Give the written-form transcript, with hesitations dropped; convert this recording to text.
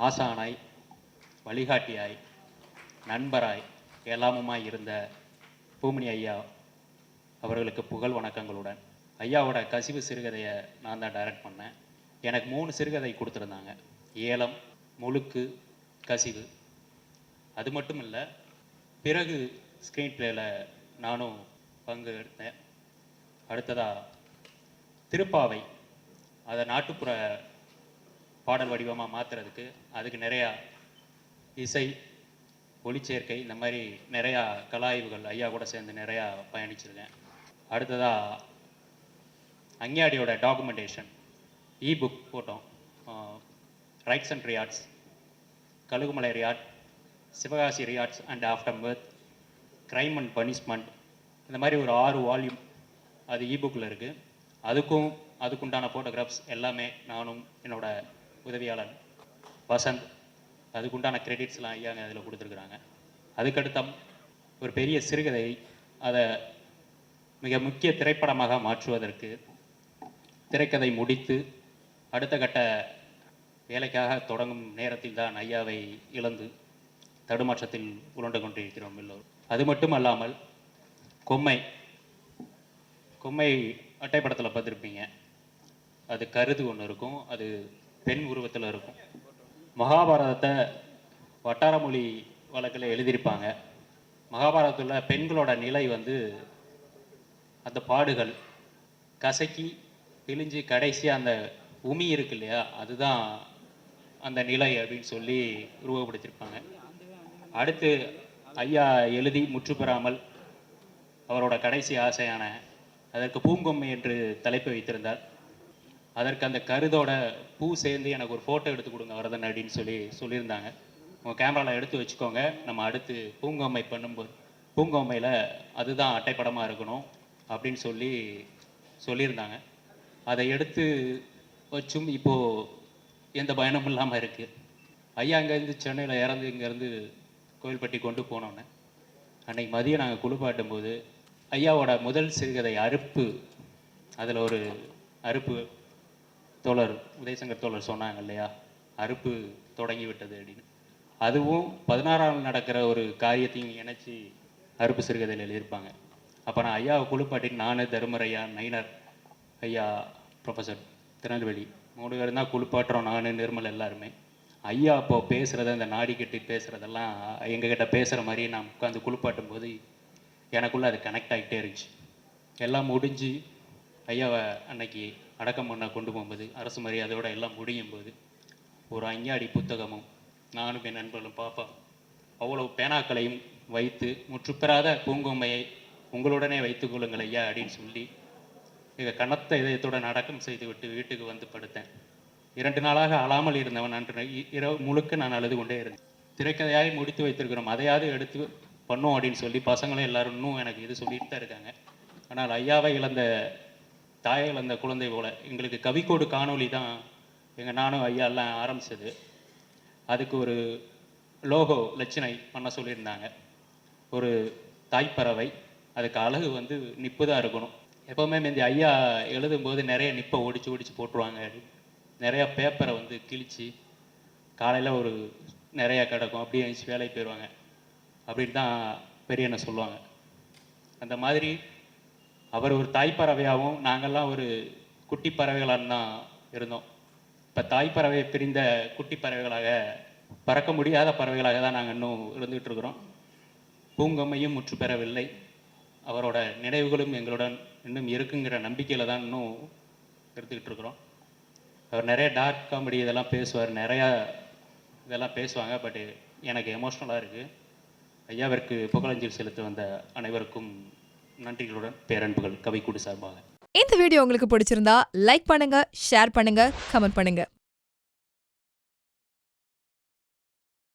ஆசானாய், வழிகாட்டியாய், நண்பராய், எல்லாமுமாய் இருந்த பூமணி ஐயா அவர்களுக்கு புகழ் வணக்கங்களுடன். ஐயாவோட கசிவு சிறுகதையை நான் தான் டைரக்ட் பண்ணேன். எனக்கு 3 சிறுகதை கொடுத்துருந்தாங்க. ஏலம், முழுக்கு, கசிவு. அது மட்டும் இல்லை, பிறகு ஸ்க்ரீன் பிளேயில் நானும் பங்கு எடுத்தேன். அடுத்ததாக திருப்பாவை, அதை நாட்டுப்புற பாடல் வடிவமாக மாற்றுறதுக்கு அதுக்கு நிறையா இசை, ஒளிச்சேர்க்கை, இந்த மாதிரி நிறையா கலாய்வுகள் ஐயா கூட சேர்ந்து நிறையா பயணிச்சிருக்கேன். அடுத்ததாக அஞ்ஞாடியோட டாக்குமெண்டேஷன் புக் போட்டோம். Rites and riots, Kazhugumalai riot, Sivakasi riots and after birth, crime and punishment, இந்த மாதிரி ஒரு 6 வால்யூம் அது புக்கில் இருக்குது. அதுக்குண்டான ஃபோட்டோகிராஃப்ஸ் எல்லாமே நானும் என்னோட உதவியாளர் வசந்த், அதுக்குண்டான கிரெடிட்ஸ்லாம் ஐயாங்க அதில் கொடுத்துருக்குறாங்க. அதுக்கடுத்த ஒரு பெரிய சிறுகதை, அதை மிக முக்கிய திரைப்படமாக மாற்றுவதற்கு திரைக்கதை முடித்து அடுத்த கட்ட வேலைக்காக தொடங்கும் நேரத்தில் தான் ஐயாவை இழந்து தடுமாற்றத்தில் உருண்டு கொண்டிருக்கிறோம் எல்லோரும். அது மட்டும் அல்லாமல் கொம்மை அட்டைப்படத்தில் பார்த்துருப்பீங்க. அது கருது ஒன்று இருக்கும், அது பெண் உருவத்தில் இருக்கும். மகாபாரதத்தை வட்டார மொழி வழக்கில் எழுதியிருப்பாங்க. மகாபாரதத்தில் பெண்களோட நிலை வந்து அந்த பாடுகள் கசக்கி பிழிஞ்சு கடைசியாக அந்த உமி இருக்கு இல்லையா, அதுதான் அந்த நிலை அப்படின்னு சொல்லி உருவப்படுத்தியிருப்பாங்க. அடுத்து ஐயா எழுதி முற்று பெறாமல் அவரோட கடைசி ஆசையான அதற்கு பூங்கொம்மை என்று தலைப்பு வைத்திருந்தார். அதற்கு அந்த கருதோட பூ சேர்ந்து எனக்கு ஒரு ஃபோட்டோ எடுத்து கொடுங்க வரதன் அப்படின்னு சொல்லியிருந்தாங்க. உங்கள் கேமராவில் எடுத்து வச்சுக்கோங்க, நம்ம அடுத்து பூங்கொம்மை பண்ணும்போது பூங்கொம்மையில் அதுதான் அட்டைப்படமாக இருக்கணும் அப்படின்னு சொல்லியிருந்தாங்க. அதை எடுத்து வச்சும் இப்போது எந்த பயணமும் இல்லாமல் இருக்குது. ஐயா அங்கேருந்து சென்னையில் இறந்து இங்கேருந்து கோயில்பட்டி கொண்டு போனோன்னே அன்றைக்கி மதியம் நாங்கள் குளிப்பாட்டும் போது ஐயாவோட முதல் சிறுகதை அறுப்பு, அதில் ஒரு அறுப்பு தோழர் உதயசங்கர் தோழர் சொன்னாங்க இல்லையா, அறுப்பு தொடங்கி விட்டது அப்படின்னு. அதுவும் 16ஆம் நடக்கிற ஒரு காரியத்தையும் இணைச்சி அறுப்பு சிறுகதையில் எழுதியிருப்பாங்க. அப்போ நான் ஐயாவை குளிப்பாட்டின்னு நான், தருமரையா, நைனர் ஐயா, ப்ரொஃபஸர் திருநெல்வேலி 3 பேர் தான் குளிப்பாட்டுறோம். நான், நிர்மல் எல்லாருமே. ஐயா அப்போ பேசுகிறத, அந்த நாடி கட்டி பேசுகிறதெல்லாம் எங்ககிட்ட பேசுகிற மாதிரி நான் உட்காந்து குளிப்பாட்டும் போது எனக்குள்ளே அது கனெக்ட் ஆகிட்டே இருந்துச்சு. எல்லாம் முடிஞ்சு ஐயாவை அன்னைக்கு அடக்கம் பண்ண கொண்டு போகும்போது அரசு மரியாதையோட எல்லாம் முடியும் போது ஒரு அஞ்ஞாடி புத்தகமும் நானும் என் நண்பர்களும் பாப்பா அவ்வளவு பேனாக்களையும் வைத்து முற்றுப்பெறாத பூங்கொம்மையை உங்களுடனே வைத்துக் கொள்ளுங்கள் ஐயா அப்படின்னு சொல்லி மிக கனத்த இதயத்துடன் அடக்கம் செய்துவிட்டு வீட்டுக்கு வந்து படுத்தேன். 2 நாளாக அழாமல் இருந்தவன் அன்று இரவு முழுக்க நான் அழுது கொண்டே இருந்தேன். திரைக்கதையாக முடித்து வைத்திருக்கிறோம், அதையாவது எடுத்து பண்ணோம் அப்படின்னு சொல்லி பசங்களும் எல்லாரும் இன்னும் எனக்கு இது சொல்லிட்டு தான் இருக்காங்க. ஆனால் ஐயாவை இழந்த தாயை இழந்த குழந்தை போல எங்களுக்கு கவிக்கோடு காணொலி தான் நானும் ஐயா எல்லாம் ஆரம்பித்தது. அதுக்கு ஒரு லோகோ லட்சணை பண்ண சொல்லியிருந்தாங்க. ஒரு தாய்ப்பறவை, அதுக்கு அழகு வந்து நிப்பு தான் இருக்கணும். எப்போவுமே இந்த ஐயா எழுதும்போது நிறைய நிப்பை ஒடிச்சு போட்டுருவாங்க. நிறையா பேப்பரை வந்து கிழிச்சு காலையில் ஒரு நிறையா கிடக்கும், அப்படியே எழுந்துச்சு வேலைக்கு போயிடுவாங்க அப்படின்னு தான் பெரியண்ணை சொல்லுவாங்க. அந்த மாதிரி அவர் ஒரு தாய்ப்பறவையாகவும் நாங்கள்லாம் ஒரு குட்டி பறவைகளாக தான் இருந்தோம். இப்போ தாய்ப்பறவையை பிரிந்த குட்டி பறவைகளாக, பறக்க முடியாத பறவைகளாக தான் நாங்கள் இன்னும் இருந்துகிட்டு இருக்கிறோம். பூங்கொம்மையும் முற்று பெறவில்லை, அவரோட நினைவுகளும் எங்களுடன் இன்னும் இருக்குங்கிற நம்பிக்கையில் தான் இன்னும் எடுத்துக்கிட்டு இருக்கிறோம். அவர் நிறைய டார்க் காமெடி இதெல்லாம் பேசுவார், நிறையா இதெல்லாம் பேசுவாங்க. பட் எனக்கு எமோஷ்னலாக இருக்குது. ஐயாவிற்கு புகழஞ்சலி செலுத்த வந்த அனைவருக்கும் நன்றிகளுடன் பேரன்புகள் கவிக்கூடு சார்பாக. இந்த வீடியோ உங்களுக்கு பிடிச்சிருந்தா லைக் பண்ணுங்க, ஷேர் பண்ணுங்க, கமெண்ட் பண்ணுங்க.